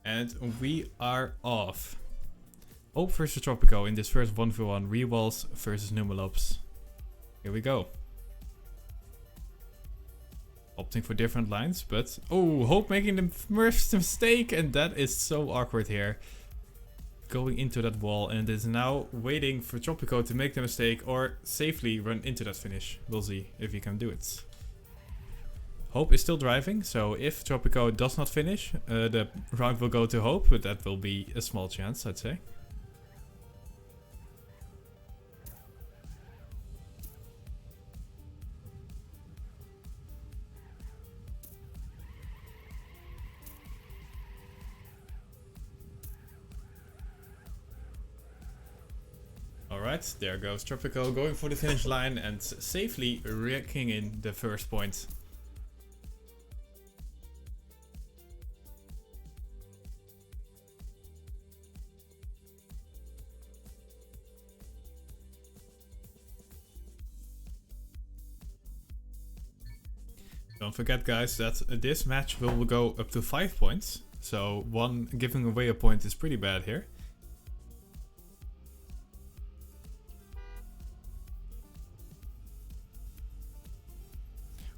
And we are off. Hope versus Tropico in this first 1v1 reWals versus Numelops. Here we go. Opting for different lines, but oh, Hope making the first mistake, and that is so awkward here. Going into that wall, and is now waiting for Tropico to make the mistake or safely run into that finish. We'll see if he can do it. Hope is still driving, so if Tropico does not finish, the round will go to Hope, but that will be a small chance, I'd say. Alright, there goes Tropico going for the finish line and safely raking in the first point. Don't forget, guys, that this match will go up to 5 points. So one giving away a point is pretty bad here.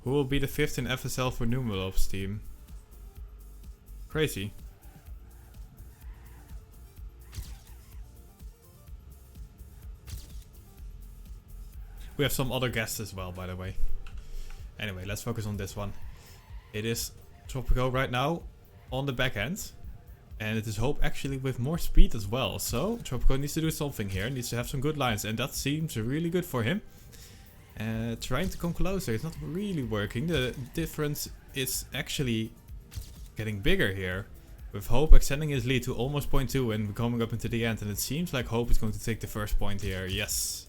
Who will be the 5th in FSL for Numelops team? Crazy. We have some other guests as well, by the way. Anyway, let's focus on this one. It is Tropico right now on the back end. And it is Hope actually with more speed as well. So Tropico needs to do something here. Needs to have some good lines. And that seems really good for him. Trying to come closer. It's not really working. The difference is actually getting bigger here. With Hope extending his lead to almost 0.2 and coming up into the end. And it seems like Hope is going to take the first point here. Yes.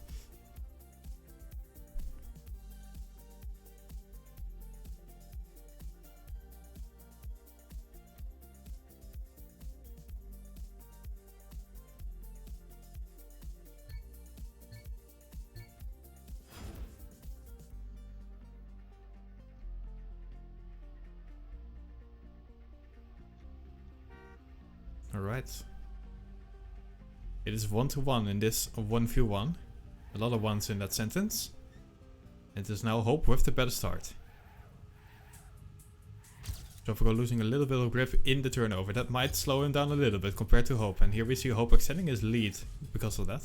Alright. It is 1-1 in this 1v1. A lot of ones in that sentence. It is now Hope with the better start. Tropico losing a little bit of grip in the turnover. That might slow him down a little bit compared to Hope. And here we see Hope extending his lead because of that.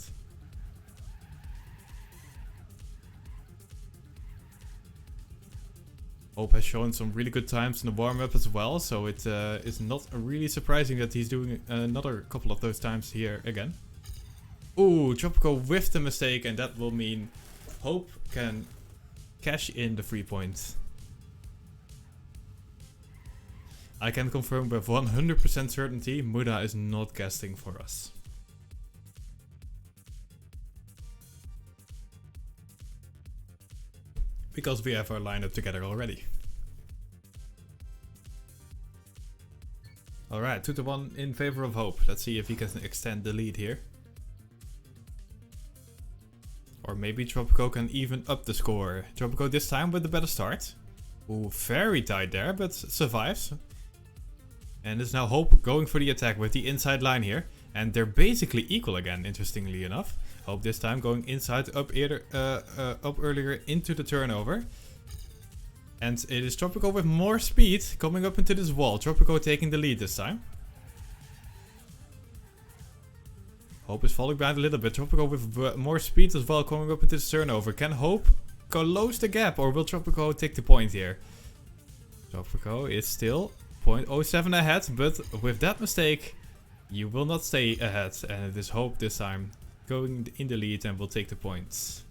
Hope has shown some really good times in the warm-up as well, so it is not really surprising that he's doing another couple of those times here again. Ooh, Tropico with the mistake, and that will mean Hope can cash in the 3 points. I can confirm with 100% certainty, Muda is not casting for us. Because we have our lineup together already. Alright, 2-1 in favor of Hope. Let's see if he can extend the lead here. Or maybe Tropico can even up the score. Tropico this time with a better start. Ooh, very tight there, but survives. And it's now Hope going for the attack with the inside line here. And they're basically equal again, interestingly enough. Hope this time going inside up earlier into the turnover. And it is Tropico with more speed coming up into this wall. Tropico taking the lead this time. Hope is falling behind a little bit. Tropico with more speed as well coming up into this turnover. Can Hope close the gap or will Tropico take the point here? Tropico is still 0.07 ahead, but with that mistake, you will not stay ahead. And it is Hope this time going in the lead and will take the points.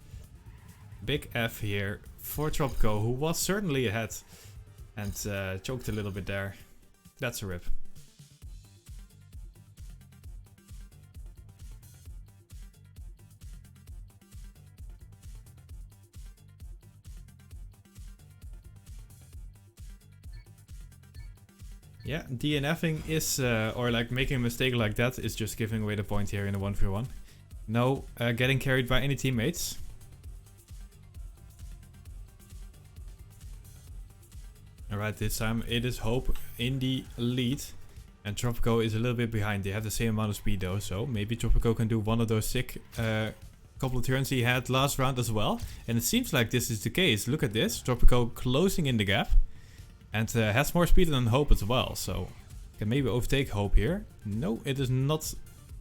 Big F here for Tropico, who was certainly ahead and choked a little bit there. That's a rip. Yeah, DNFing is, or like making a mistake like that is just giving away the point here in a 1v1. No getting carried by any teammates. Alright, this time it is Hope in the lead. And Tropico is a little bit behind. They have the same amount of speed though, so maybe Tropico can do one of those sick couple of turns he had last round as well. And it seems like this is the case. Look at this. Tropico closing in the gap. And has more speed than Hope as well, so can maybe overtake Hope here. No, it is not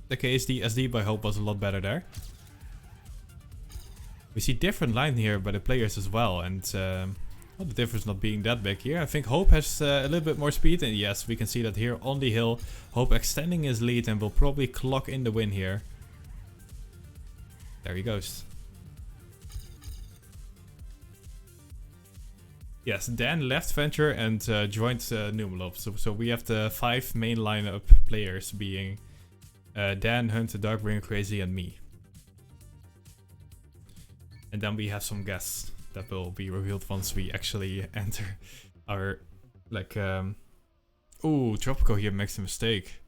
the case. The SD by Hope was a lot better there. We see different line here by the players as well, and well, the difference not being that big here. I think Hope has a little bit more speed, and yes, we can see that here on the hill. Hope extending his lead and will probably clock in the win here. There he goes. Yes, Dan left Venture and joined Numelops. So we have the 5 main lineup players being Dan, Hunter, Darkbringer, Crazy, and me. And then we have some guests that will be revealed once we actually enter our, like, ooh, Tropico here makes a mistake.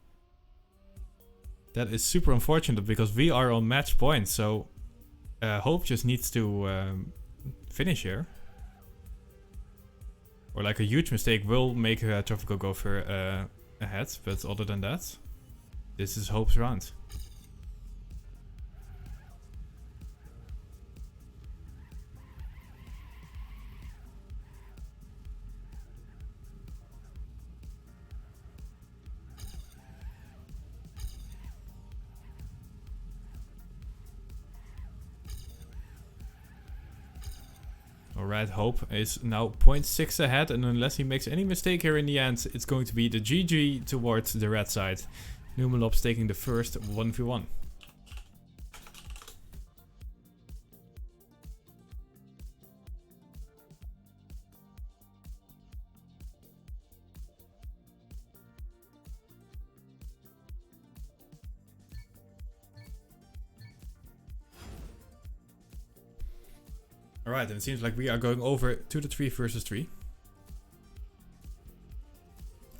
That is super unfortunate because we are on match point, so Hope just needs to finish here. Or like a huge mistake will make Tropico go for ahead, but other than that, this is Hope's round. Alright, Hope is now 0.6 ahead, and unless he makes any mistake here in the end, it's going to be the GG towards the red side. Numelops taking the first 1v1. Alright, and it seems like we are going over to the 3 versus 3.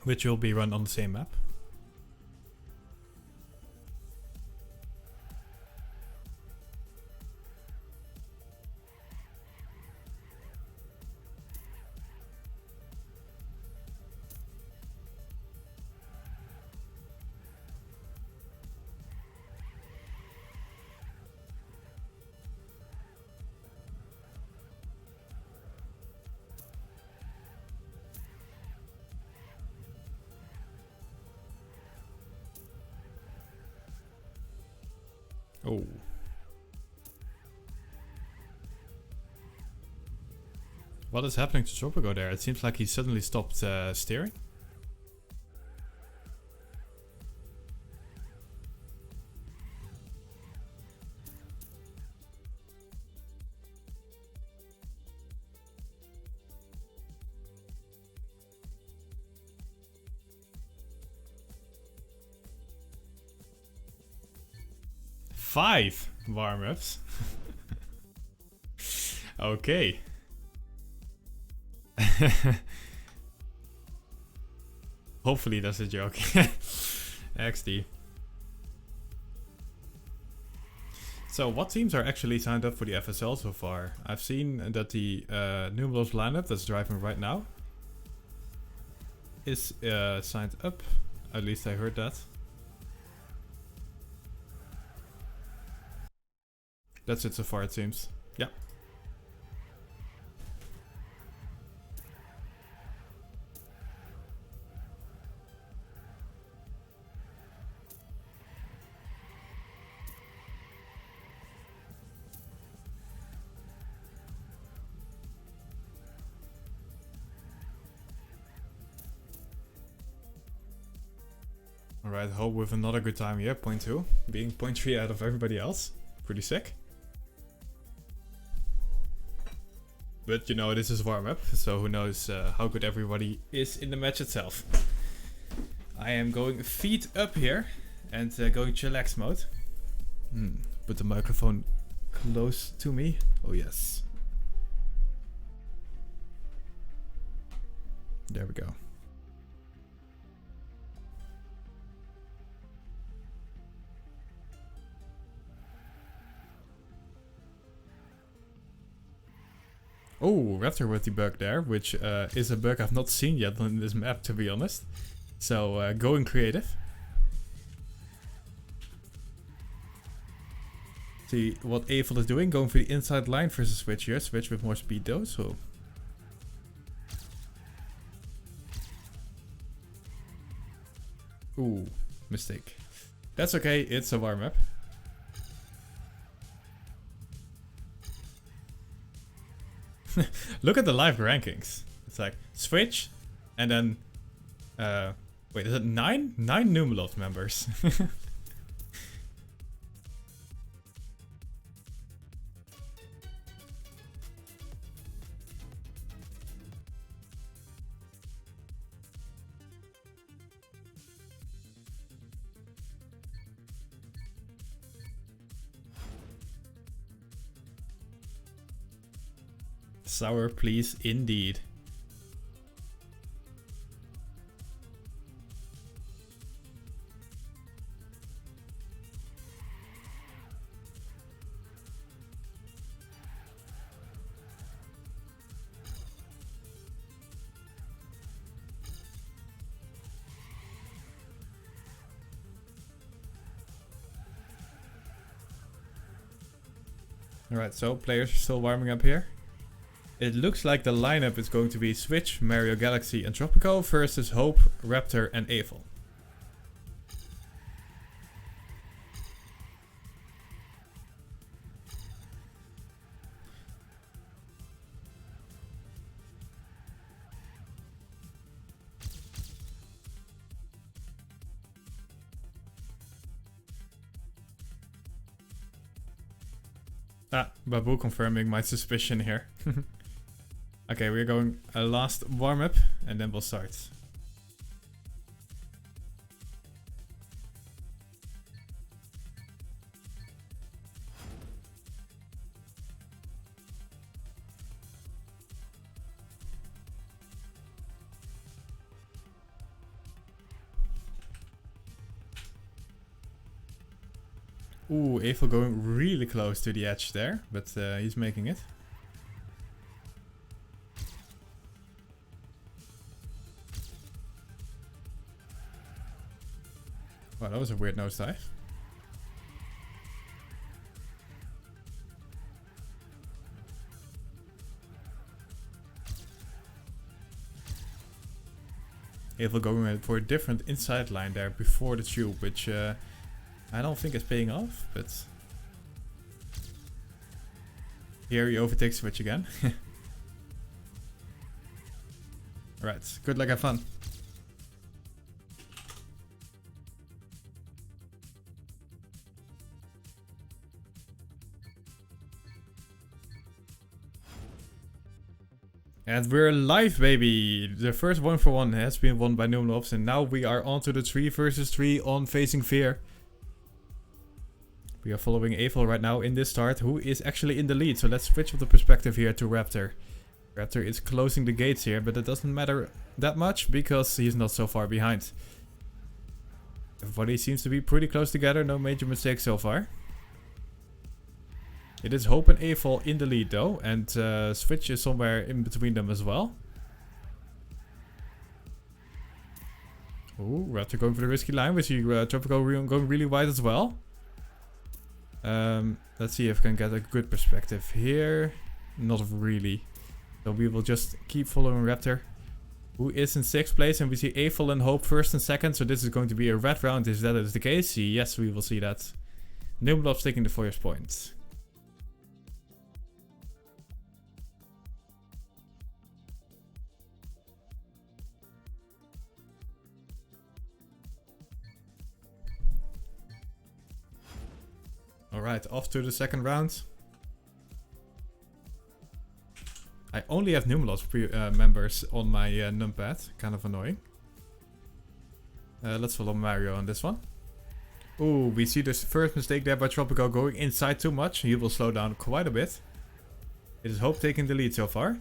Which will be run on the same map. Oh. What is happening to Tropico there? It seems like he suddenly stopped steering. Five warm-ups. Okay. Hopefully that's a joke. XD. So what teams are actually signed up for the FSL so far? I've seen that the Numelops lineup that's driving right now is signed up. At least I heard that. That's it so far, it seems. Yeah. Alright, Hope with another good time here, 0.2. Being 0.3 out of everybody else. Pretty sick. But you know, this is warm-up, so who knows how good everybody is in the match itself. I am going feet up here and going chillax mode. Put the microphone close to me. Oh yes. There we go. Oh, Raptor with the bug there, which is a bug I've not seen yet on this map, to be honest. So going creative. See what Eiffel is doing, going for the inside line versus Switch here. Switch with more speed though, so... Ooh, mistake. That's okay, it's a warm-up. Look at the live rankings. It's like Switch, and then... wait, is it 9? 9 Numelops members. Sour, please, indeed. Alright, so players are still warming up here. It looks like the lineup is going to be Switch, Mario Galaxy and Tropico versus Hope, Raptor and Eiffel. Ah, Babu confirming my suspicion here. Okay, we're going a last warm-up and then we'll start. Ooh, Eiffel going really close to the edge there, but he's making it. Wow, that was a weird nosedive. Eiffel going for a different inside line there before the tube, which I don't think is paying off, but here he overtakes Switch again. Alright, good luck, have fun. And we're live, baby! The first 1-for-1 has been won by Numelops, and now we are on to the 3 versus 3 on Facing Fear. We are following Eiffel right now in this start, who is actually in the lead. So let's switch the perspective here to Raptor. Raptor is closing the gates here, but it doesn't matter that much because he's not so far behind. Everybody seems to be pretty close together, no major mistakes so far. It is Hope and Eiffel in the lead though, and Switch is somewhere in between them as well. Ooh, Raptor going for the risky line. We see Tropico going really wide as well. Let's see if we can get a good perspective here. Not really. So we will just keep following Raptor, who is in 6th place, and we see Eiffel and Hope 1st and 2nd. So this is going to be a red round. If that is the case, yes, we will see that. Numelops taking the first point. Alright, off to the second round. I only have Numelops members on my numpad. Kind of annoying. Let's follow Mario on this one. Ooh, we see this first mistake there by Tropico going inside too much. He will slow down quite a bit. It is Hope taking the lead so far.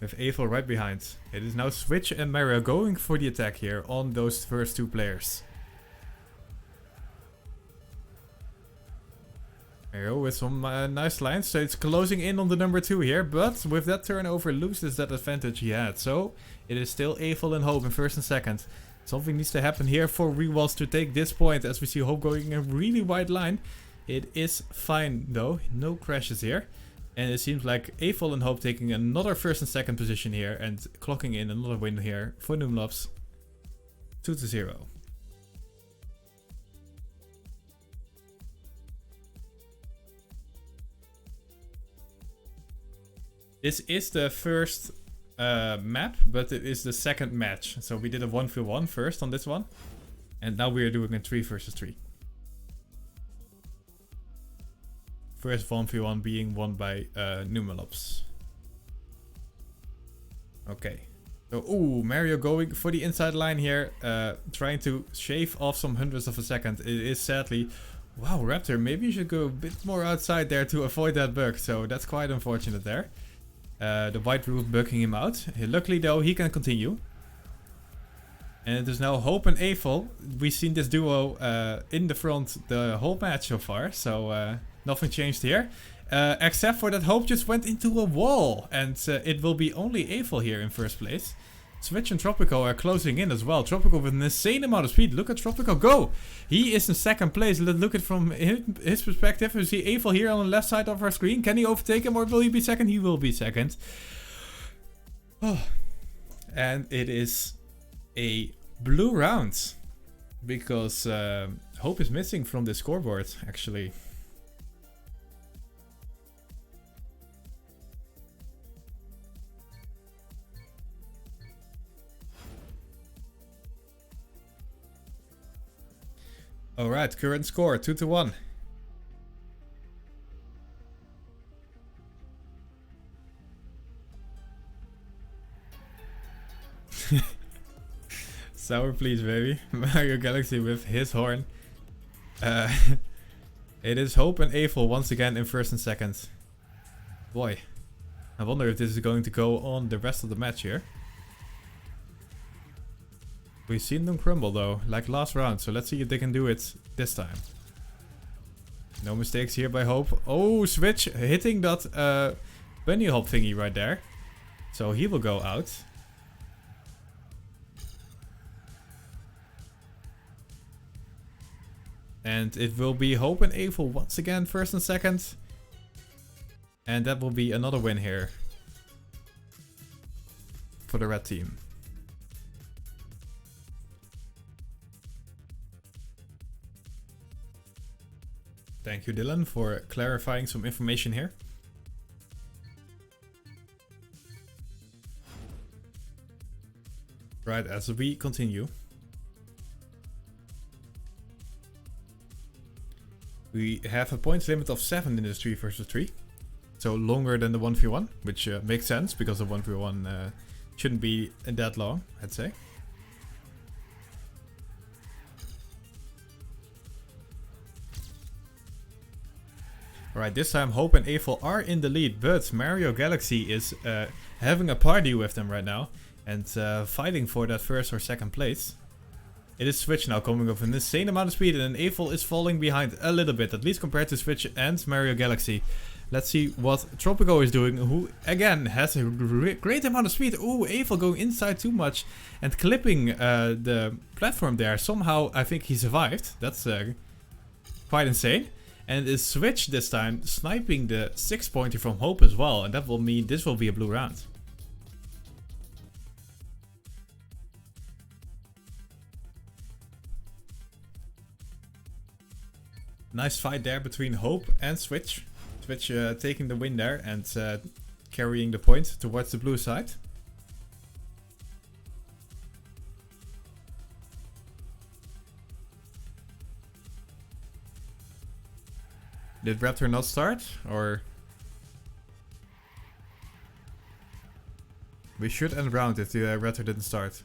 With Eiffel right behind. It is now Switch and Mario going for the attack here on those first 2 players. There you go, with some nice lines. So it's closing in on the number 2 here. But with that turnover, loses that advantage he had. So it is still Eiffel and Hope in first and second. Something needs to happen here for reWals to take this point. As we see Hope going in a really wide line. It is fine though. No crashes here. And it seems like Eiffel and Hope taking another first and second position here. And clocking in another win here for Numelops. 2-0. This is the first map, but it is the second match. So we did a 1v1 first on this one. And now we are doing a 3 versus 3. First 1v1 being won by Numelops. Okay. So, ooh, Mario going for the inside line here. Trying to shave off some hundredths of a second. It is sadly... Wow, Raptor, maybe you should go a bit more outside there to avoid that bug. So that's quite unfortunate there. The white roof bugging him out. Luckily though, he can continue. And it is now Hope and Eiffel. We've seen this duo in the front the whole match so far. So nothing changed here. Except for that Hope just went into a wall. And it will be only Eiffel here in first place. Switch and Tropico are closing in as well. Tropico with an insane amount of speed. Look at Tropico go. He is in second place. Let's look at it from his perspective. We see Eiffel here on the left side of our screen. Can he overtake him or will he be second? He will be second. Oh. And it is a blue round. Because Hope is missing from the scoreboard actually. Alright, current score 2-1. Sour please baby. Mario Galaxy with his horn. It is Hope and Eiffel once again in first and second. Boy, I wonder if this is going to go on the rest of the match here. We've seen them crumble though, like last round, so let's see if they can do it this time. No mistakes here by Hope. Oh, switch, hitting that bunny hop thingy right there. So he will go out. And it will be Hope and Eiffel once again, first and second. And that will be another win here for the red team. Thank you, Dylan, for clarifying some information here. Right, as we continue. We have a points limit of 7 in this 3 versus 3. So longer than the 1v1, which makes sense because the 1v1 shouldn't be that long, I'd say. Alright, this time Hope and Eiffel are in the lead, but Mario Galaxy is having a party with them right now and fighting for that first or second place. It is Switch now coming with an insane amount of speed and Eiffel is falling behind a little bit, at least compared to Switch and Mario Galaxy. Let's see what Tropico is doing, who again has a great amount of speed. Ooh, Eiffel going inside too much and clipping the platform there. Somehow I think he survived. That's quite insane. And is Switch this time sniping the 6-pointer from Hope as well. And that will mean this will be a blue round. Nice fight there between Hope and Switch. Switch taking the win there and carrying the point towards the blue side. Did Raptor not start? Or... we should end round if the Raptor didn't start.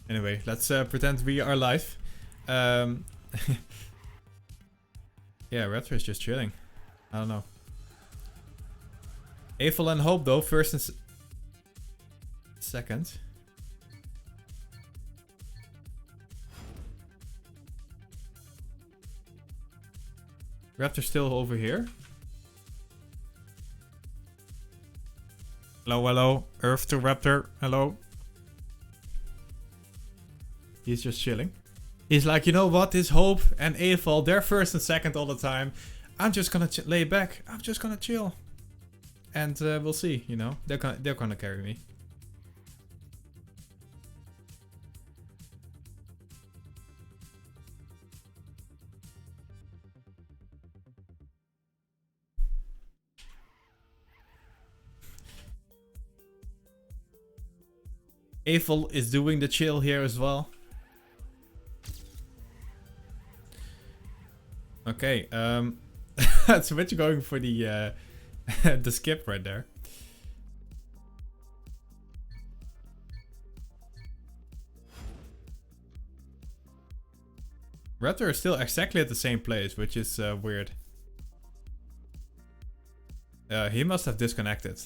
Anyway, let's pretend we are live. Yeah, Raptor is just chilling. I don't know. Eiffel and Hope though, first and second. Raptor's still over here. Hello, hello. Earth to Raptor. Hello. He's just chilling. He's like, you know what? This Hope and Eval, they're first and second all the time. I'm just gonna lay back. I'm just gonna chill. And we'll see, you know. They're gonna carry me. Eval is doing the chill here as well. Okay, Switch going for the the skip right there. Raptor is still exactly at the same place, which is weird. He must have disconnected.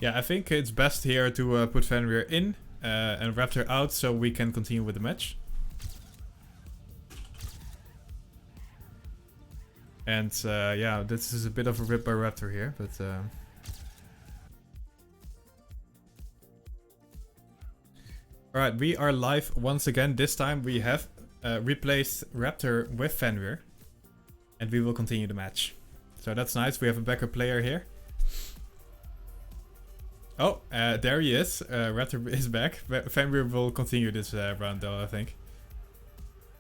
Yeah, I think it's best here to put Fenrir in and Raptor out so we can continue with the match. And yeah, this is a bit of a rip by Raptor here, but... Alright, we are live once again. This time we have replaced Raptor with Fenrir. And we will continue the match. So that's nice, we have a backup player here. Oh, there he is. Raptor is back. Fenrir will continue this round though, I think.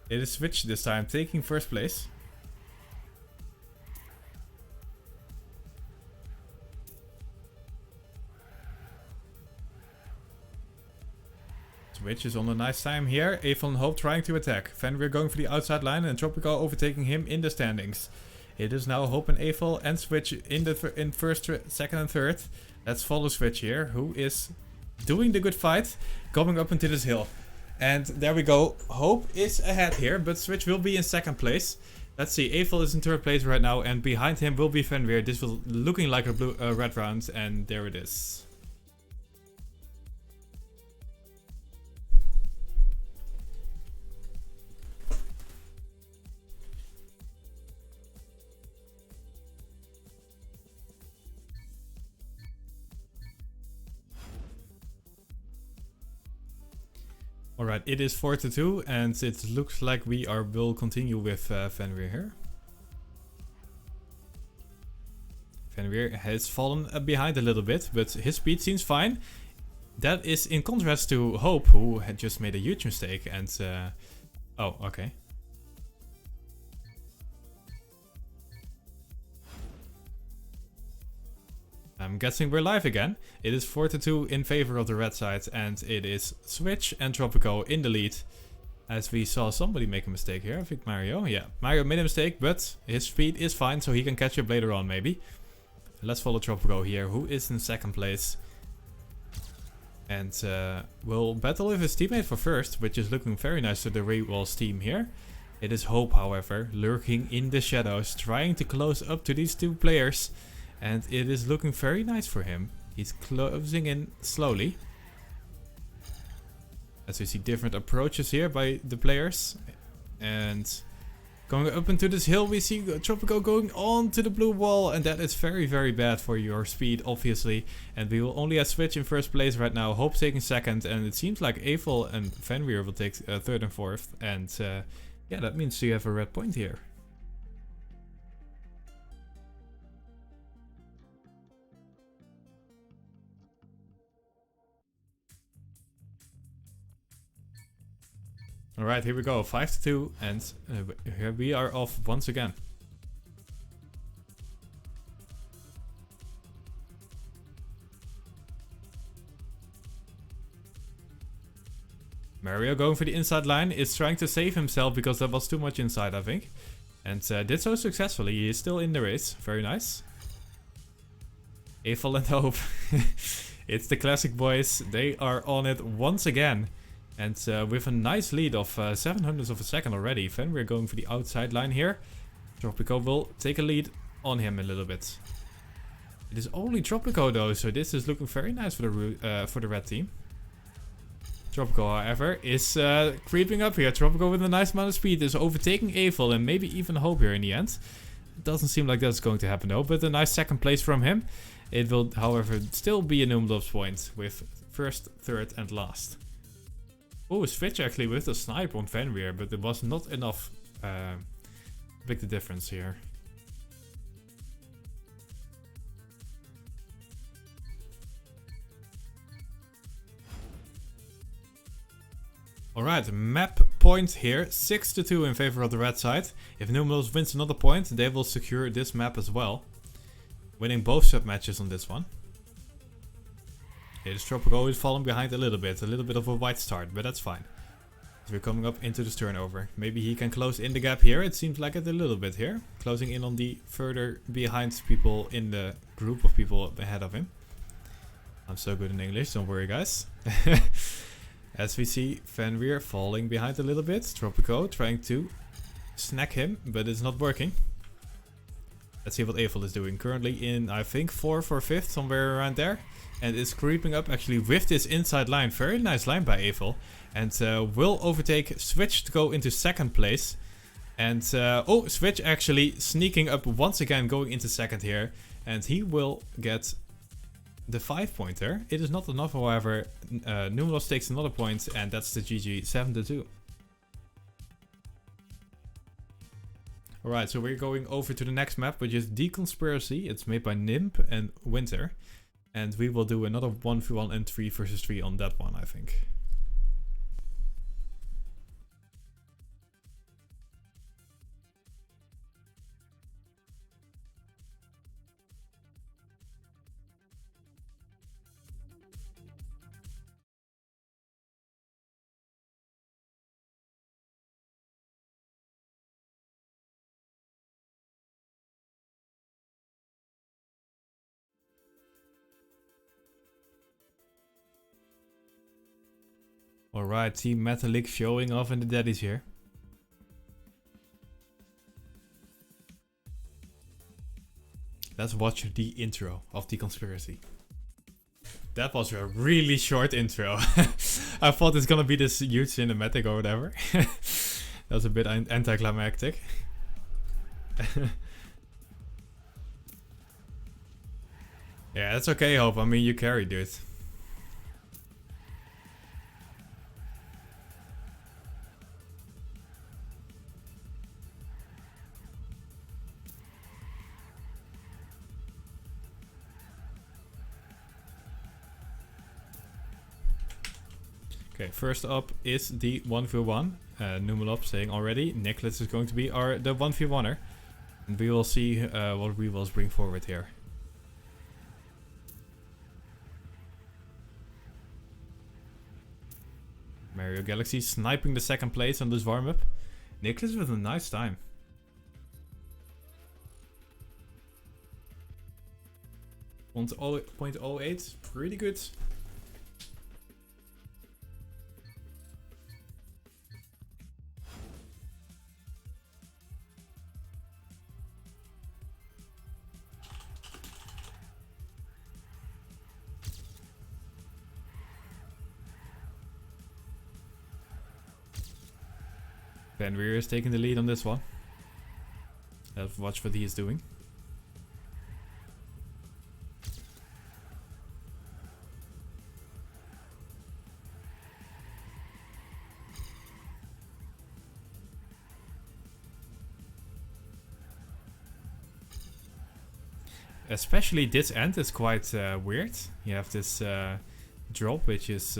It is Switch this time, taking first place. Switch is on a nice time here. Eval and Hope trying to attack. Fenrir going for the outside line and Tropical overtaking him in the standings. It is now Hope and Eval and Switch in first, second and third. Let's follow Switch here, who is doing the good fight, coming up into this hill. And there we go. Hope is ahead here, but Switch will be in second place. Let's see, Eval is in third place right now, and behind him will be Fenrir. This was looking like a red round, and there it is. Alright, it is 4-2 and it looks like we will continue with Fenrir here. Fenrir has fallen behind a little bit, but his speed seems fine. That is in contrast to Hope, who had just made a huge mistake and... oh, okay. I'm guessing we're live again. It is 4-2 in favor of the red side, and it is Switch and Tropico in the lead. As we saw somebody make a mistake here, I think Mario. Yeah, Mario made a mistake, but his speed is fine, so he can catch up later on maybe. Let's follow Tropico here, who is in second place. And will battle with his teammate for first, which is looking very nice to the reWals team here. It is Hope, however, lurking in the shadows, trying to close up to these two players. And it is looking very nice for him. He's closing in slowly. As we see different approaches here by the players. And going up into this hill, we see Tropico going on to the blue wall. And that is very, very bad for your speed, obviously. And we will only have Switch in first place right now. Hope taking second. And it seems like Eval and Fenrir will take third and fourth. And yeah, that means you have a red point here. Alright, here we go, 5-2, and here we are off once again. Mario going for the inside line is trying to save himself because there was too much inside, I think. And did so successfully, he is still in the race, very nice. Eval and Hope, it's the classic boys, they are on it once again. And with a nice lead of 700ths of a second already, then we're going for the outside line here. Tropico will take a lead on him a little bit. It is only Tropico though, so this is looking very nice for the red team. Tropico, however, is creeping up here. Tropico with a nice amount of speed is overtaking Evil and maybe even Hope here in the end. It doesn't seem like that's going to happen though, but a nice second place from him. It will, however, still be a Numelops point with first, third and last. Oh, switch actually with the snipe on Fenrir, but it was not enough to make the difference here. Alright, map point here, 6-2 in favor of the red side. If Numelops wins another point, they will secure this map as well. Winning both sub matches on this one. Here, this Tropico is falling behind a little bit of a white start, but that's fine. So we're coming up into this turnover. Maybe he can close in the gap here, it seems like it a little bit here. Closing in on the further behind people in the group of people ahead of him. I'm so good in English, don't worry guys. As we see Fenrir falling behind a little bit. Tropico trying to snack him, but it's not working. Let's see what Evil is doing. Currently in, I think, 4th or 5th, somewhere around there. And is creeping up actually with this inside line. Very nice line by Evil. And will overtake Switch to go into 2nd place. And, oh, Switch actually sneaking up once again, going into 2nd here. And he will get the 5-pointer. It is not enough, however. Numelops takes another point, and that's the GG, 7-2. Alright, so we're going over to the next map, which is The Conspiracy. It's made by Nimp and Winter. And we will do another 1v1 and 3 versus 3 on that one, I think. Alright, Team Metallic showing off in the daddies here. Let's watch the intro of The Conspiracy. That was a really short intro. I thought it's gonna be this huge cinematic or whatever. That was a bit anticlimactic. Yeah, that's okay, Hope. I mean, you carried it. Okay, first up is the 1v1. Numelops saying already, Nicholas is going to be the 1v1er. And we will see what reWals bring forward here. Mario Galaxy sniping the 2nd place on this warm-up. Nicholas with a nice time. On 0.08, pretty good. Fenrir is taking the lead on this one. Let's watch what he is doing. Especially this end is quite weird. You have this drop, which is...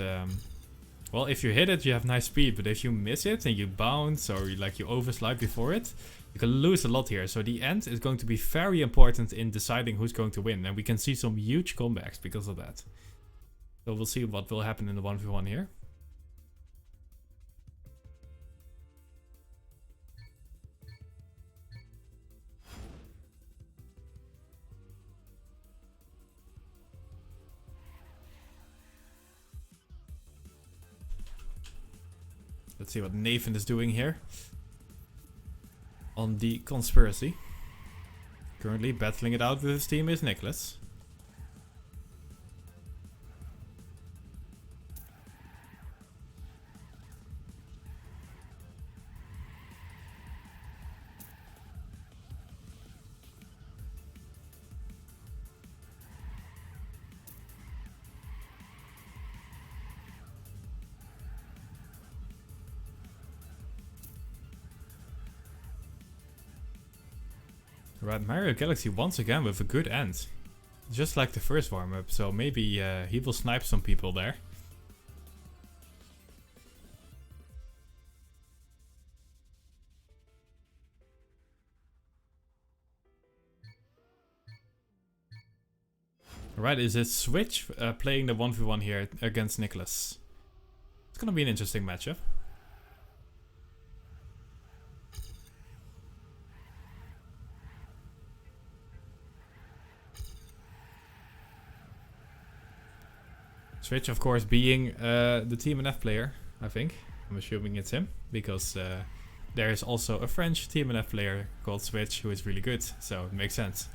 well, if you hit it, you have nice speed, but if you miss it and you bounce or you overslide before it, you can lose a lot here. So the end is going to be very important in deciding who's going to win, and we can see some huge comebacks because of that. So we'll see what will happen in the 1v1 here. Let's see what Nathan is doing here. On the conspiracy. Currently battling it out with his team is Nicholas. Right, Mario Galaxy once again with a good end. Just like the first warm-up, so maybe he will snipe some people there. Right, is it Switch playing the 1v1 here against Nicholas? It's gonna be an interesting matchup. Switch, of course, being the Team NF player, I think. I'm assuming it's him, because there is also a French Team NF player called Switch who is really good, so it makes sense.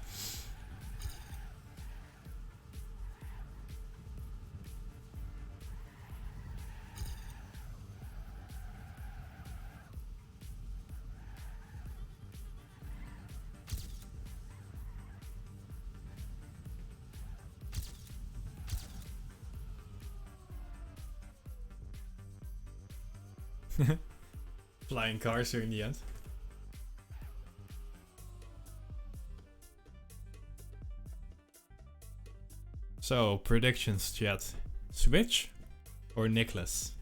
Flying cars here in the end. So, predictions, chat. Switch or Nicholas?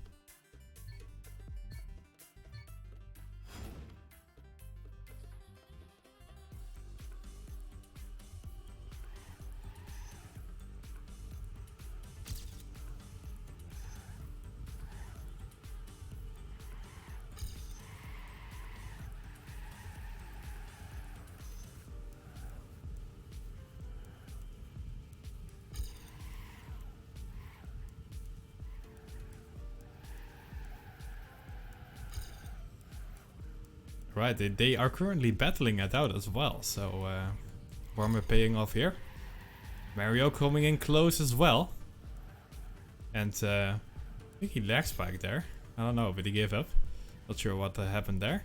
Right, they are currently battling it out as well, so warm-up paying off here. Mario coming in close as well. And I think he lag spiked there. I don't know, but he gave up. Not sure what happened there.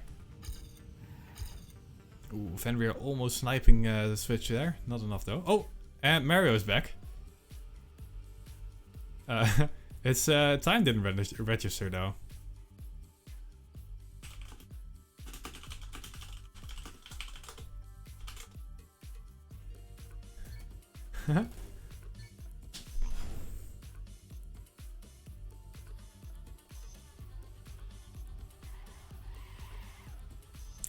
Ooh, Fenrir almost sniping the Switch there. Not enough though. Oh, and Mario is back. His time didn't register though.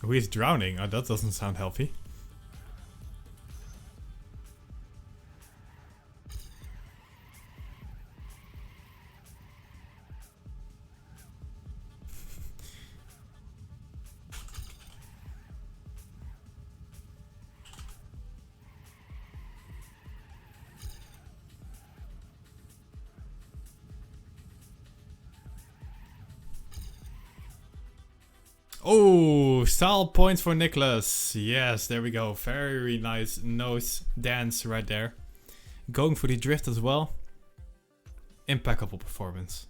Oh, he's drowning. Oh, that doesn't sound healthy. Oh, style points for Nicholas. Yes, there we go. Very nice nose dance right there. Going for the drift as well. Impeccable performance.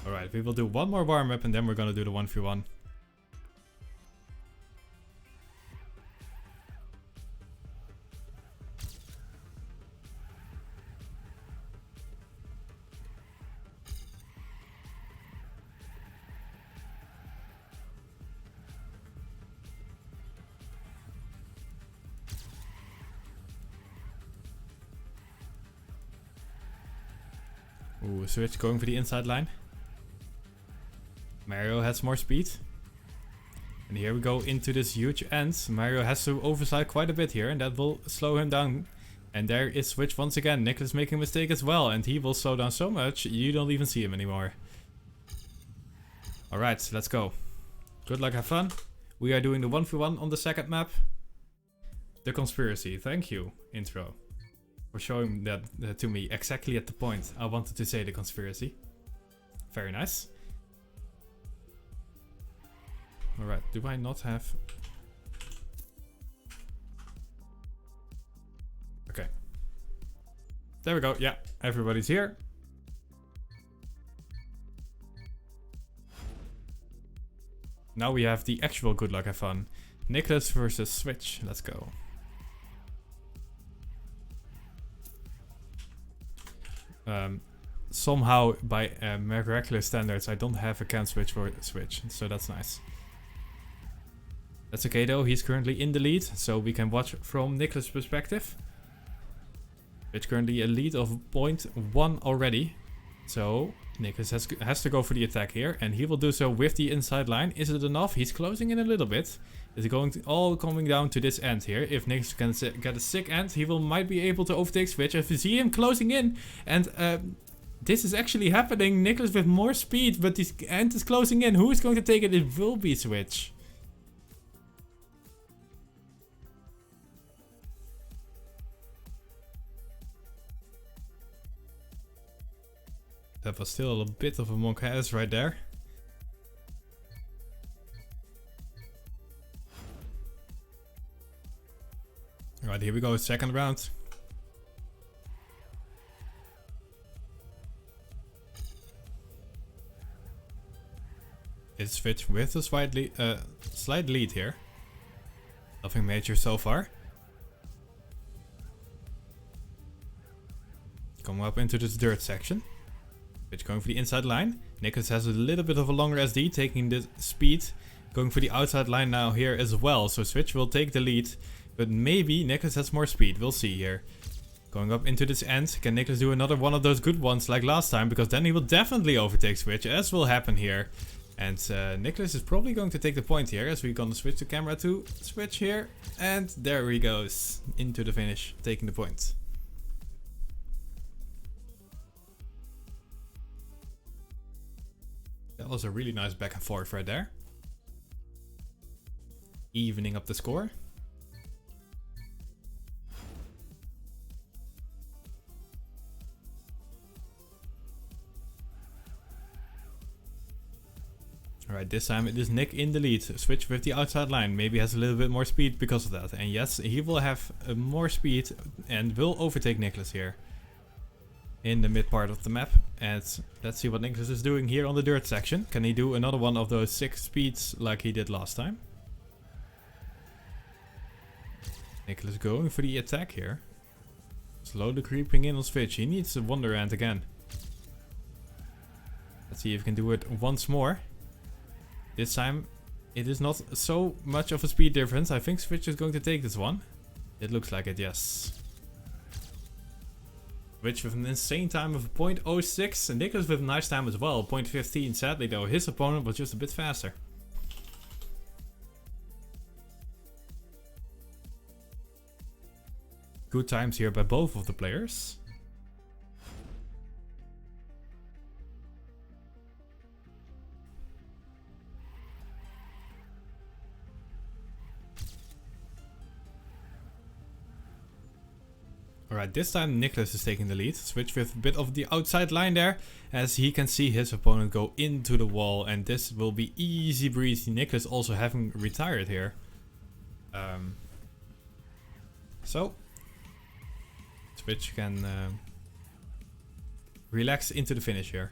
Alright, we will do one more warm-up and then we're gonna do the 1v1. Ooh, Switch going for the inside line. Mario has more speed. And here we go into this huge end. Mario has to overside quite a bit here and that will slow him down. And there is Switch once again. Nicholas making a mistake as well and he will slow down so much you don't even see him anymore. Alright, let's go. Good luck, have fun. We are doing the 1v1 on the second map. The conspiracy, thank you, intro. for showing that to me exactly at the point I wanted to say the conspiracy. Very nice. Alright, do I not have... Okay. There we go, yeah, everybody's here. Now we have the actual good luck have fun. Nicholas versus Switch, let's go. Somehow, by miraculous standards, I don't have a can switch for Switch, so that's nice. That's okay though, he's currently in the lead, so we can watch from Nicholas' perspective. It's currently a lead of 0.1 already. So Nicholas has to go for the attack here, and he will do so with the inside line. Is it enough? He's closing in a little bit. It's going to all coming down to this end here. If Nicholas can get a sick end, he might be able to overtake Switch. If you see him closing in, and this is actually happening. Nicholas with more speed, but this end is closing in. Who is going to take it? It will be Switch. That was still a bit of a monk ass right there. Alright, here we go, second round. It's Switch with a slight lead here. Nothing major so far. Coming up into this dirt section. Switch going for the inside line. Nicholas has a little bit of a longer SD, taking the speed. Going for the outside line now here as well. So Switch will take the lead. But maybe Nicholas has more speed. We'll see here. Going up into this end. Can Nicholas do another one of those good ones like last time? Because then he will definitely overtake Switch, as will happen here. And Nicholas is probably going to take the point here, as we're going to switch the camera to Switch here. And there he goes. Into the finish, taking the point. That was a really nice back and forth right there. Evening up the score. Alright, this time it is Nick in the lead. Switch with the outside line. Maybe has a little bit more speed because of that. And yes, he will have more speed and will overtake Nicholas here. In the mid part of the map. And let's see what Nicholas is doing here on the dirt section. Can he do another one of those 6 speeds like he did last time? Nicholas going for the attack here. Slowly creeping in on Switch. He needs a Wonder Ant again. Let's see if he can do it once more. This time it is not so much of a speed difference. I think Switch is going to take this one. It looks like it, yes. Switch with an insane time of 0.06 and Nicholas with a nice time as well, 0.15. Sadly though, his opponent was just a bit faster. Good times here by both of the players. Alright, this time Nicholas is taking the lead. Switch with a bit of the outside line there, as he can see his opponent go into the wall, and this will be easy breezy. Nicholas also having retired here. So Switch can relax into the finish here.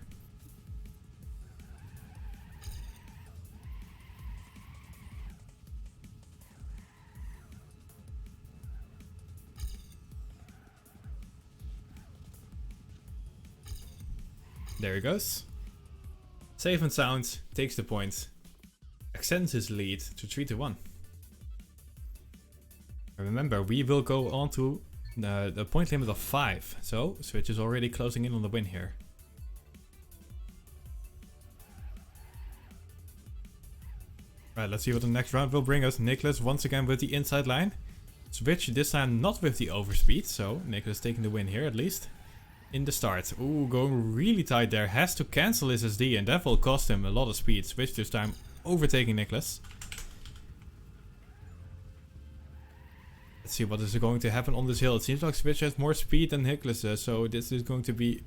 There he goes. Safe and sound, takes the point. Extends his lead to 3-1. Remember, we will go on to the point limit of 5. So, Switch is already closing in on the win here. Right, let's see what the next round will bring us. Nicholas once again with the inside line. Switch this time not with the overspeed. So, Nicholas taking the win here at least. In the start. Ooh, going really tight there. Has to cancel his SD and that will cost him a lot of speed. Switch this time overtaking Nicholas. Let's see what is going to happen on this hill. It seems like Switch has more speed than Nicholas does, so this is going to be...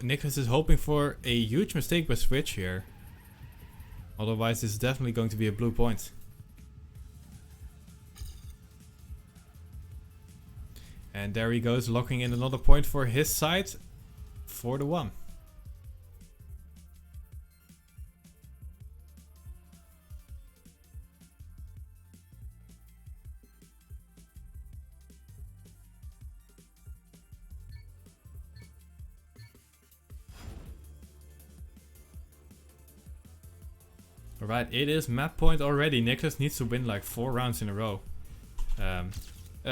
Nicholas is hoping for a huge mistake by Switch here. Otherwise, this is definitely going to be a blue point. And there he goes, locking in another point for his side for the 1. Alright, it is map point already. Nicholas needs to win like 4 rounds in a row. A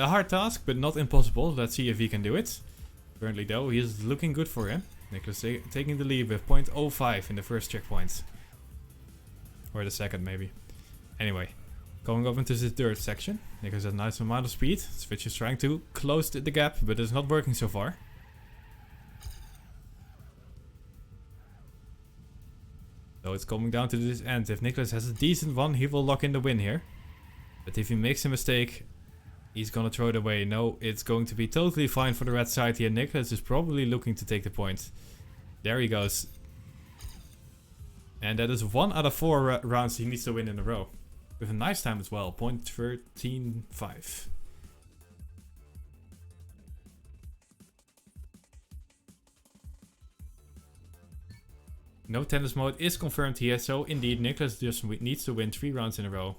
hard task, but not impossible. Let's see if he can do it. Currently though, he is looking good for him. Nicholas taking the lead with 0.05 in the first checkpoint. Or the second maybe. Anyway, going up into the third section. Nicholas has a nice amount of speed. Switch is trying to close the gap, but it's not working so far. So it's coming down to this end. If Nicholas has a decent one, he will lock in the win here. But if he makes a mistake, he's gonna throw it away. No, it's going to be totally fine for the red side here. Nicholas is probably looking to take the point. There he goes. And that is 1 out of 4 rounds he needs to win in a row. With a nice time as well, 0.135. No tennis mode is confirmed here, so indeed Nicholas just needs to win 3 rounds in a row.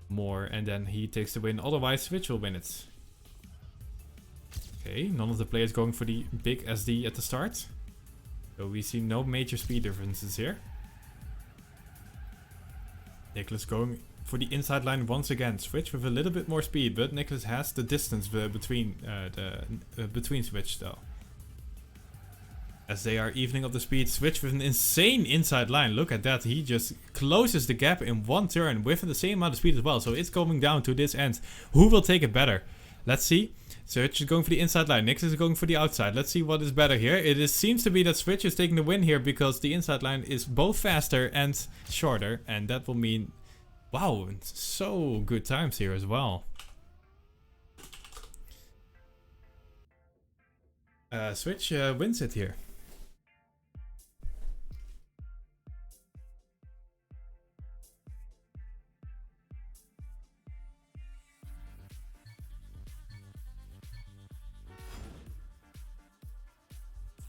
More, and then he takes the win, otherwise Switch will win it. Okay, none of the players going for the big SD at the start. So we see no major speed differences here. Nicholas going for the inside line once again. Switch with a little bit more speed, but Nicholas has the distance between Switch though. As they are evening up the speed, Switch with an insane inside line. Look at that. He just closes the gap in 1 turn with the same amount of speed as well. So it's coming down to this end. Who will take it better? Let's see. Switch is going for the inside line. Nicholas is going for the outside. Let's see what is better here. Seems to be that Switch is taking the win here because the inside line is both faster and shorter. And that will mean, wow, so good times here as well. Switch wins it here.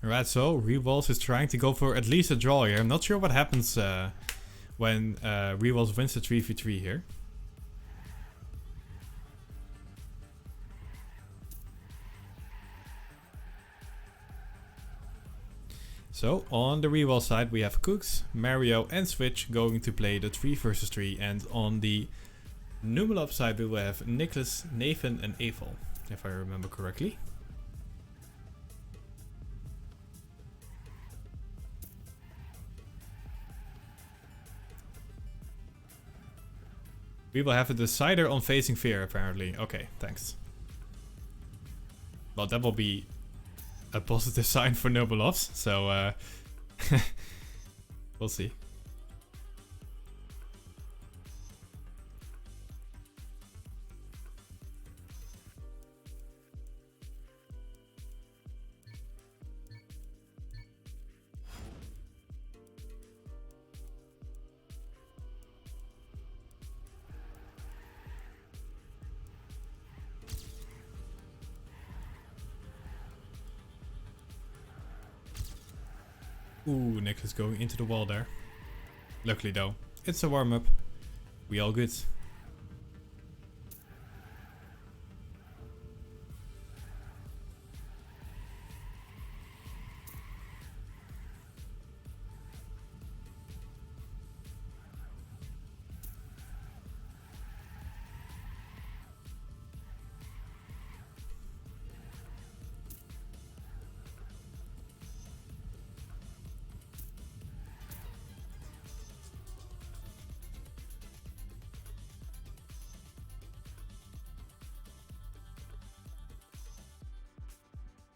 Alright, so reWals is trying to go for at least a draw here. I'm not sure what happens when reWals wins the 3v3 here. So on the reWals side we have Cooks, Mario and Switch going to play the 3 versus 3, and on the Numelops side we will have Nicholas, Nathan and Avel, if I remember correctly. We will have a decider on Facing Fear apparently. Okay, thanks. Well, that will be a positive sign for Numelops, so we'll see. Ooh, Nicholas going into the wall there. Luckily though, it's a warm-up. We all good.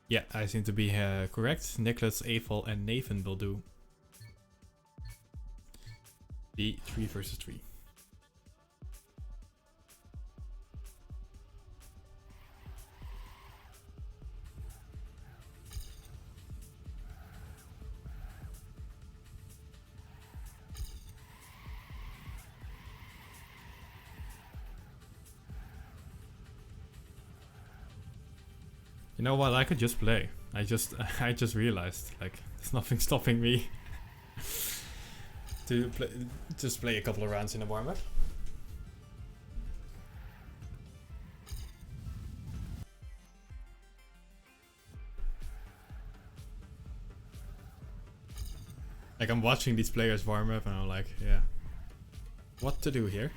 Yeah, I seem to be correct. Nicholas, Avel and Nathan will do the 3 versus 3. You know what? I could just play. I just realized, like, there's nothing stopping me to play, just play a couple of rounds in a warm-up. Like, I'm watching these players warm up and I'm like, yeah, what to do here?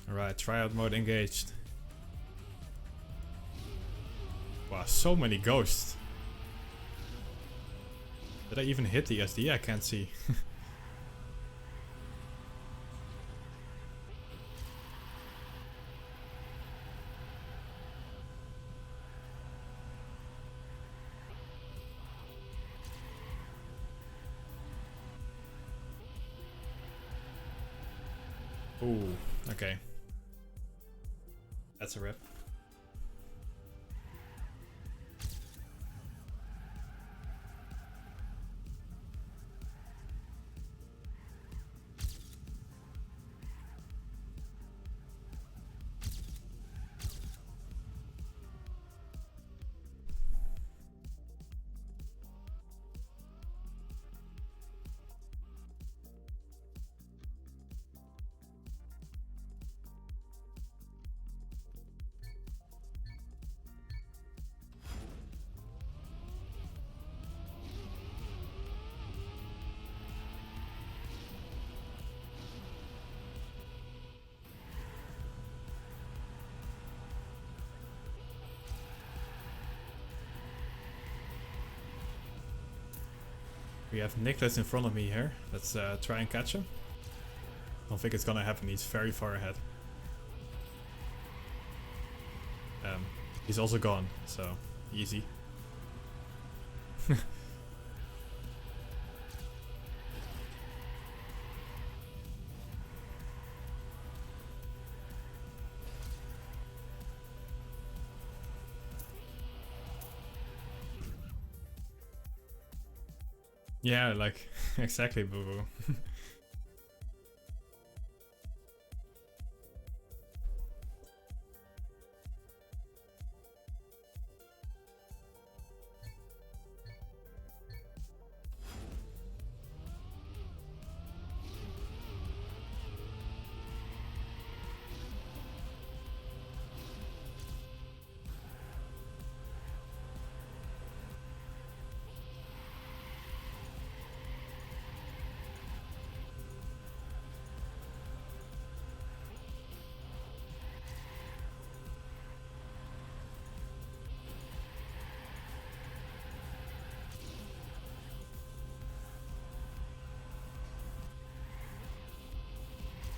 Alright, tryout mode engaged. Wow, so many ghosts. Did I even hit the SD? I can't see. Ooh, okay. That's a rip. We have Nicholas in front of me here. Let's try and catch him. Don't think it's gonna happen. He's very far ahead. He's also gone, so easy. Yeah, like, exactly, boo boo.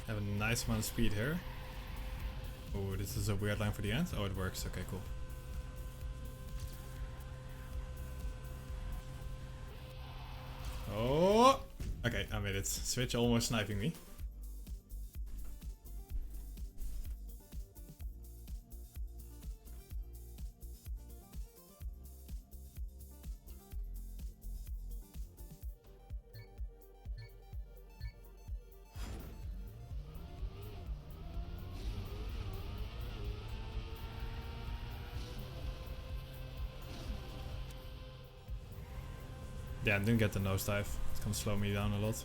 Have a nice amount of speed here. Oh, this is a weird line for the end. Oh, it works. Okay, cool. Oh! Okay, I made it. Switch almost sniping me. Yeah, I didn't get the nosedive. It's gonna slow me down a lot.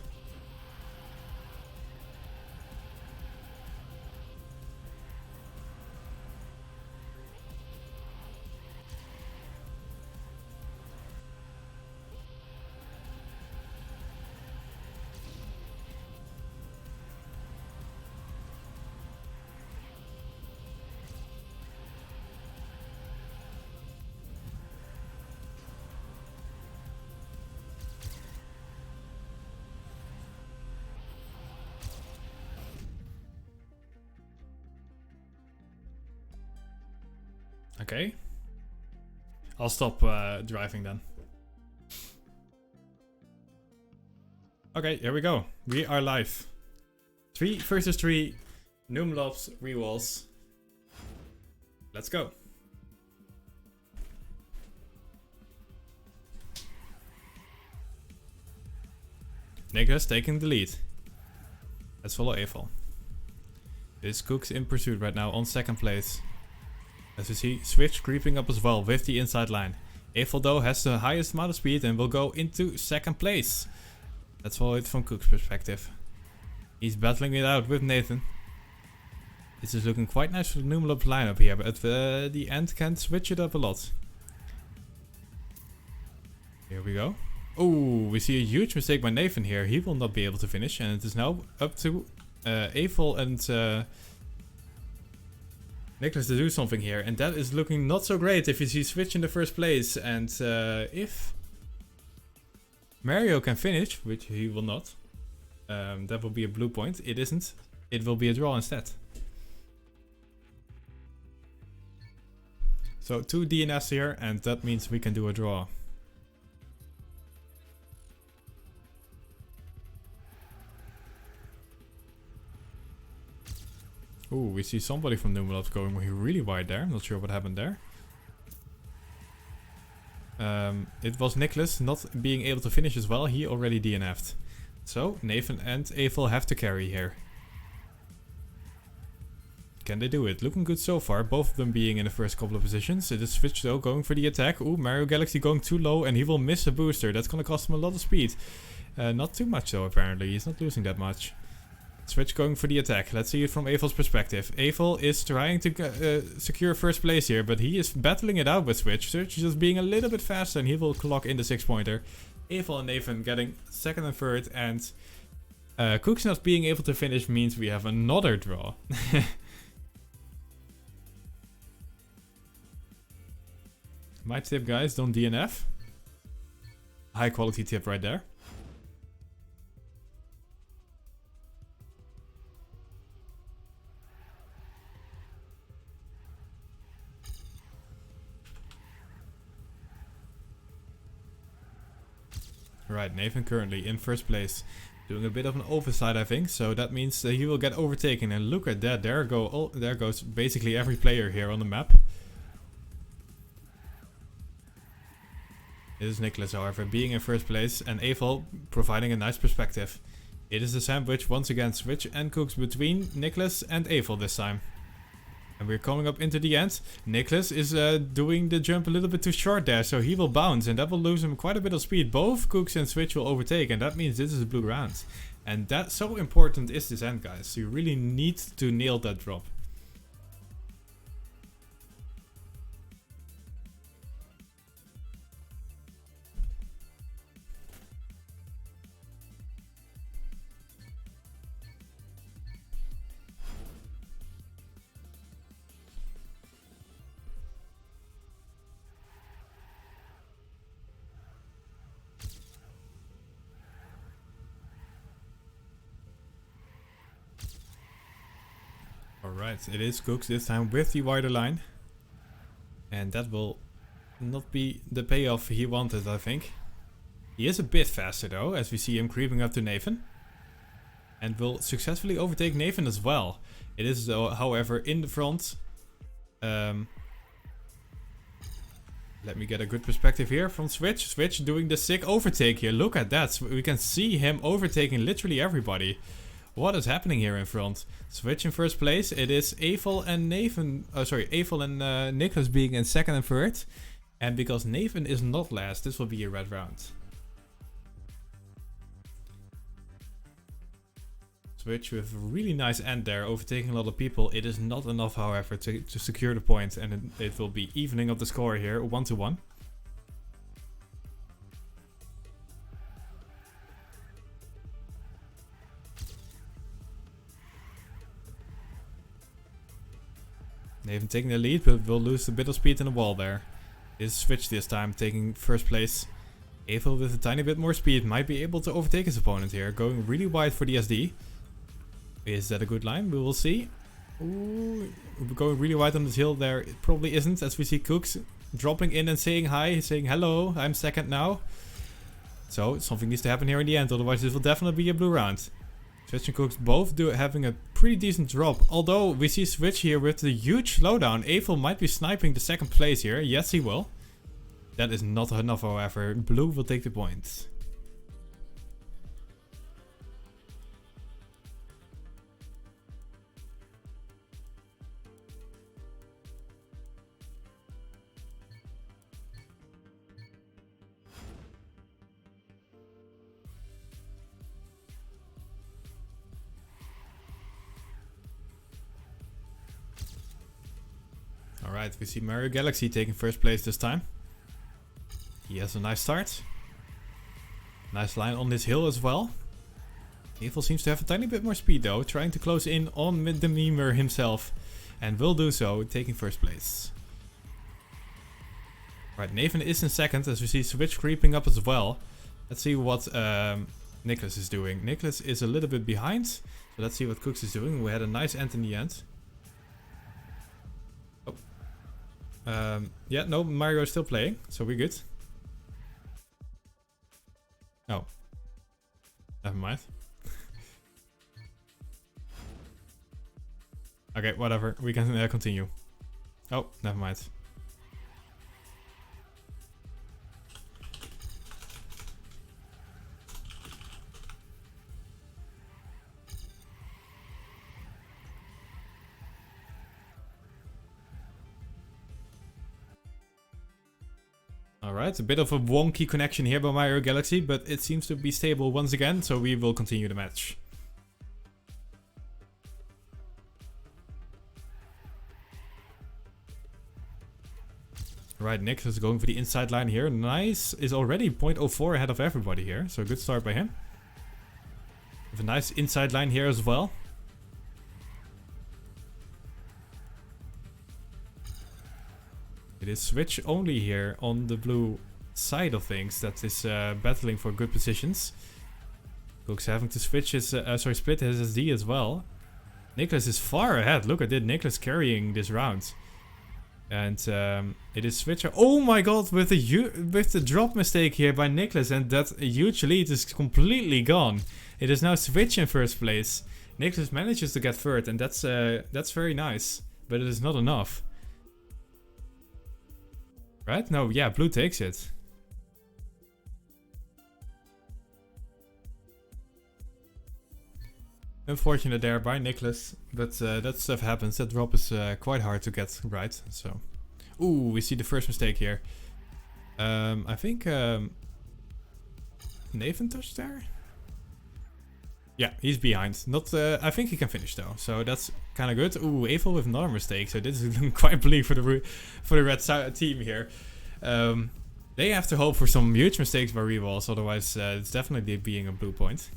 Okay. I'll stop driving then. Okay, here we go. We are live. 3 versus 3. Numelops reWals. Let's go. Nicholas taking the lead. Let's follow Eiffel. This Cooks in pursuit right now on second place. As we see, Switch creeping up as well with the inside line. Eiffel though has the highest amount of speed and will go into second place. Let's follow it from Cook's perspective. He's battling it out with Nathan. This is looking quite nice for the Numelops lineup here, but the end can switch it up a lot. Here we go. Oh, we see a huge mistake by Nathan here. He will not be able to finish, and it is now up to Eiffel and Nicholas to do something here. And that is looking not so great if you see Switch in the first place. And if Mario can finish, which he will not, that will be a blue point. It isn't. It will be a draw instead. So 2 DNFs here, and that means we can do a draw. Ooh, we see somebody from Numelops going really wide there. Not sure what happened there. It was Nicholas not being able to finish as well. He already DNF'd. So Nathan and Eiffel have to carry here. Can they do it? Looking good so far. Both of them being in the first couple of positions. It is Switch though going for the attack. Ooh, Mario Galaxy going too low and he will miss a booster. That's going to cost him a lot of speed. Not too much though apparently. He's not losing that much. Switch going for the attack. Let's see it from Eiffels perspective. Eiffel is trying to secure first place here, but he is battling it out with Switch. Switch is just being a little bit faster and he will clock in the 6-pointer. Eiffel and Nathan getting second and third, and Cooks not being able to finish means we have another draw. My tip, guys, don't DNF. High quality tip right there. Right, Nathan currently in first place. Doing a bit of an oversight, I think. So that means that he will get overtaken. And look at that. There goes basically every player here on the map. It is Nicholas, however, being in first place, and Eiffel providing a nice perspective. It is a sandwich once again, Switch and Cooks between Nicholas and Eiffel this time. And we're coming up into the end. Nicholas is doing the jump a little bit too short there, so he will bounce, and that will lose him quite a bit of speed. Both Cooks and Switch will overtake, and that means this is a blue round. And that's so important is this end, guys. You really need to nail that drop. Alright, it is Cooks this time with the wider line. And that will not be the payoff he wanted, I think. He is a bit faster though, as we see him creeping up to Nathan. And will successfully overtake Nathan as well. It is though, however, in the front. Let me get a good perspective here from Switch. Switch doing the sick overtake here. Look at that. We can see him overtaking literally everybody. What is happening here in front? Switch in first place. It is Eiffel and Nathan. Eiffel and Nicholas being in second and third. And because Nathan is not last, this will be a red round. Switch with a really nice end there, overtaking a lot of people. It is not enough, however, to secure the point, and it will be evening of the score here, 1-1. Nathan taking the lead, but will lose a bit of speed in the wall there. It is Switch this time, taking first place. Eiffel with a tiny bit more speed might be able to overtake his opponent here, going really wide for the SD. Is that a good line? We will see. Ooh, going really wide on this hill there. It probably isn't, as we see Cooks dropping in and saying hi, saying hello, I'm second now. So something needs to happen here in the end, otherwise this will definitely be a blue round. Switch and Cooks both having a pretty decent drop. Although we see Switch here with the huge slowdown. Eiffel might be sniping the second place here. Yes, he will. That is not enough, however. Blue will take the point. Alright, we see Mario Galaxy taking first place this time. He has a nice start. Nice line on this hill as well. eWals seems to have a tiny bit more speed though, trying to close in on the memer himself. And will do so, taking first place. Right, Nathan is in second as we see Switch creeping up as well. Let's see what Nicholas is doing. Nicholas is a little bit behind. So let's see what Cooks is doing. We had a nice end in the end. Oh. Yeah, no, Mario is still playing, so we're good. Oh. Never mind. Okay, whatever. We can continue. Oh, never mind. Alright, a bit of a wonky connection here by Mario Galaxy, but it seems to be stable once again, so we will continue the match. Right, Nicholas is going for the inside line here. Nice, is already 0.04 ahead of everybody here, so good start by him. With a nice inside line here as well. It is Switch only here on the blue side of things that is battling for good positions. Cook's having to switch his, split his SD as well. Nicholas is far ahead. Look at it, Nicholas carrying this round. And it is Switcher. Oh my god, with the drop mistake here by Nicholas, and that huge lead is completely gone. It is now Switch in first place. Nicholas manages to get third, and that's very nice, but it is not enough. Right? No, yeah, blue takes it. Unfortunate there by Nicholas, but that stuff happens. That drop is quite hard to get right. So, ooh, we see the first mistake here. I think Nathan touched there. Yeah, he's behind. Not. I think he can finish though, so that's kind of good. Ooh, eWals with another mistake. So this is quite bleak for the red team here. They have to hope for some huge mistakes by reWals, otherwise it's definitely being a blue point.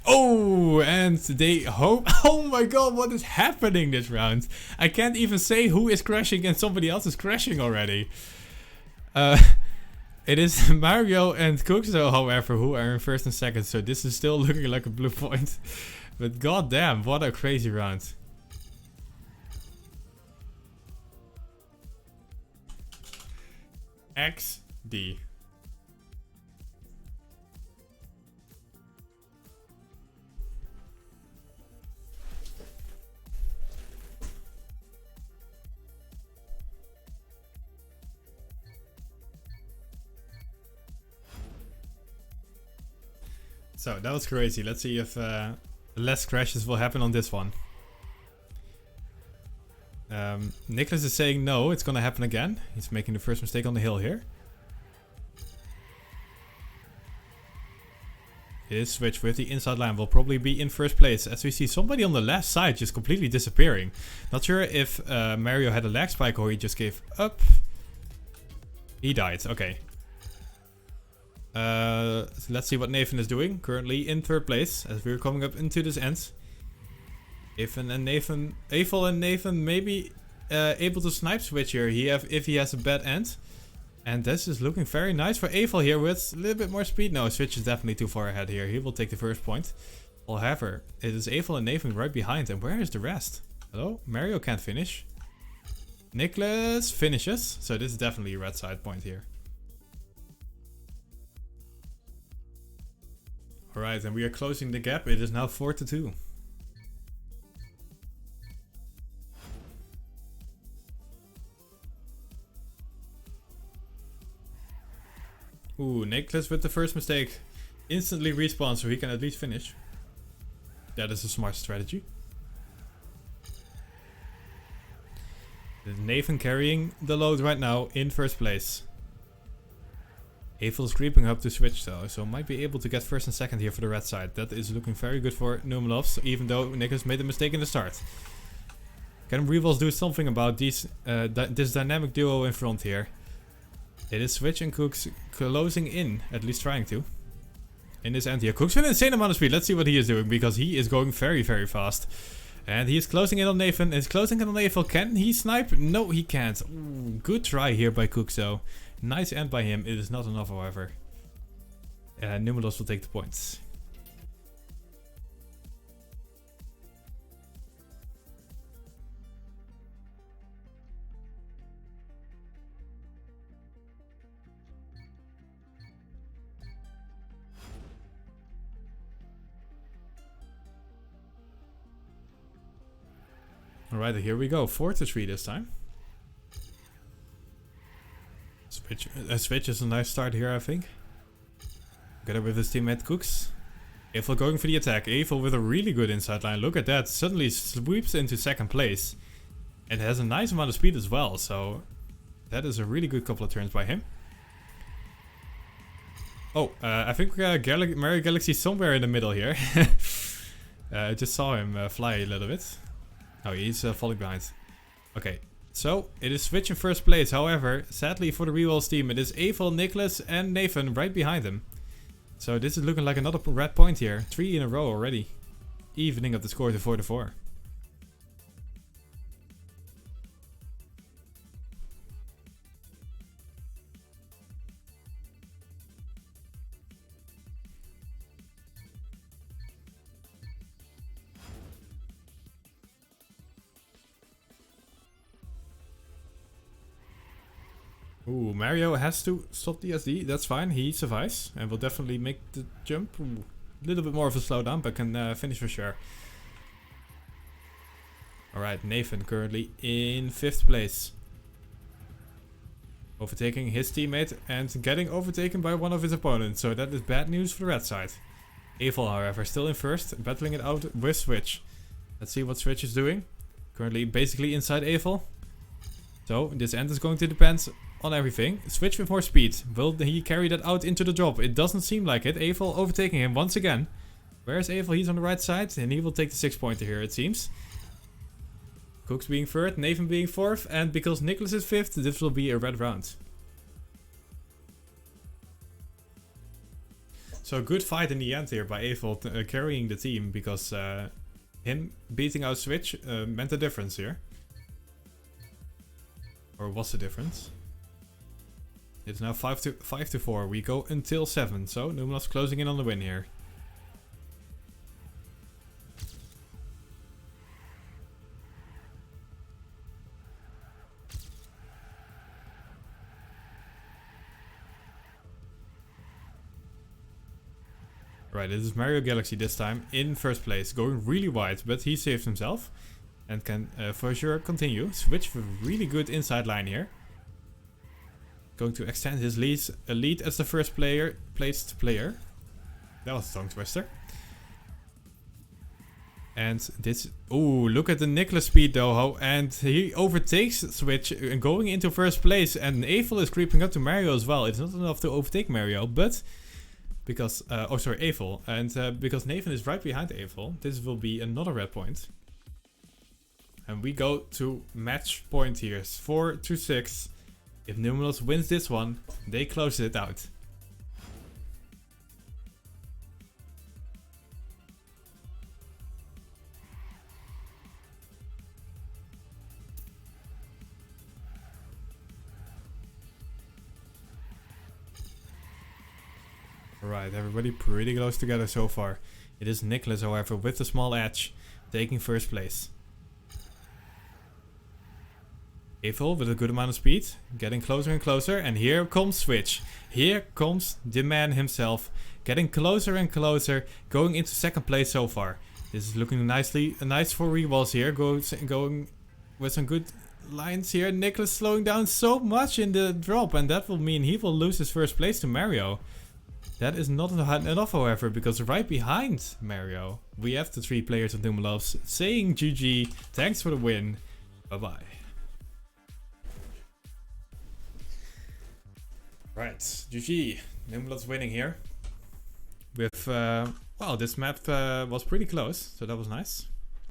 Oh, and they hope. Oh my god, what is happening this round? I can't even say who is crashing and somebody else is crashing already. It is Mario and Cookso, however, who are in first and second, so this is still looking like a blue point. But goddamn, what a crazy round. XD. So that was crazy. Let's see if less crashes will happen on this one. Nicholas is saying no, it's gonna happen again. He's making the first mistake on the hill here. His switch with the inside line will probably be in first place, as we see somebody on the left side just completely disappearing. Not sure if Mario had a lag spike or he just gave up. He died, okay. So let's see what Nathan is doing. Currently in third place, as we're coming up into this end. eWals and Nathan maybe able to snipe Switch here if he has a bad end. And this is looking very nice for eWals here with a little bit more speed. No, Switch is definitely too far ahead here. He will take the first point. However, it is eWals and Nathan right behind. And where is the rest? Hello? Mario can't finish. Nicholas finishes. So this is definitely a red side point here. Alright, and we are closing the gap. It is now 4-2. Ooh, Nicholas with the first mistake. Instantly respawns so he can at least finish. That is a smart strategy. Nathan carrying the load right now in first place. eWals is creeping up to Switch though, so might be able to get first and second here for the red side. That is looking very good for Numelops, even though Nicholas made a mistake in the start. Can reWals do something about these this dynamic duo in front here? It is Switch and Cooks closing in, at least trying to. In this end here. Cooks with an insane amount of speed. Let's see what he is doing, because he is going very, very fast. And he is closing in on Nathan. He's closing in on Eiffel. Can he snipe? No, he can't. Ooh, good try here by Cooks though. Nice end by him. It is not enough, however. Numelops will take the points. Alright, here we go. 4-3 this time. Switch is a nice start here, I think. Together with his teammate Cooks. Eiffel going for the attack. Eiffel with a really good inside line. Look at that. Suddenly sweeps into second place. And has a nice amount of speed as well. So that is a really good couple of turns by him. Oh, I think Mario Galaxy is somewhere in the middle here. I just saw him fly a little bit. Oh, he's falling behind. Okay, so it is Switch in first place. However, sadly for the reWals team, it is Eiffel, Nicholas and Nathan right behind him. So this is looking like another red point here. 3 in a row already. Evening up the score to 4-4. Ooh, Mario has to stop the SD. That's fine. He survives and will definitely make the jump. Ooh, a little bit more of a slowdown, but can finish for sure. Alright, Nathan currently in 5th place. Overtaking his teammate and getting overtaken by one of his opponents. So that is bad news for the red side. Eiffel, however, still in 1st, battling it out with Switch. Let's see what Switch is doing. Currently basically inside Eiffel. So this end is going to depend on everything. Switch with more speed. Will he carry that out into the drop? It doesn't seem like it. Eiffel overtaking him once again. Where is Eiffel? He's on the right side and he will take the 6-pointer here, it seems. Cooks being 3rd, Nathan being 4th, and because Nicholas is 5th, this will be a red round. So good fight in the end here by Eiffel carrying the team, because him beating out Switch meant a difference here. Or was the difference? It's now 5-4. We go until 7. So Numelops closing in on the win here. Right, this is Mario Galaxy this time in 1st place, going really wide, but he saved himself and can for sure continue. Switch with a really good inside line here. Going to extend his lead as the first placed player. That was a tongue twister. And this... Ooh, look at the Nicholas speed though. And he overtakes Switch going into 1st place. And Eiffel is creeping up to Mario as well. It's not enough to overtake Mario, but... Because... Eiffel. And because Nathan is right behind Eiffel, this will be another red point. And we go to match point here. 4-6. If Numelops wins this one, they close it out. Alright, everybody pretty close together so far. It is Nicholas, however, with the small edge, taking 1st place. Eiffel with a good amount of speed, getting closer and closer, and here comes Switch. Here comes the man himself, getting closer and closer, going into 2nd place so far. This is looking nice for reWals here, going with some good lines here. Nicholas slowing down so much in the drop, and that will mean he will lose his 1st place to Mario. That is not enough, however, because right behind Mario, we have the 3 players of Numelops saying GG, thanks for the win, bye-bye. Right, GG. Numelops winning here. With, well, this map was pretty close, so that was nice.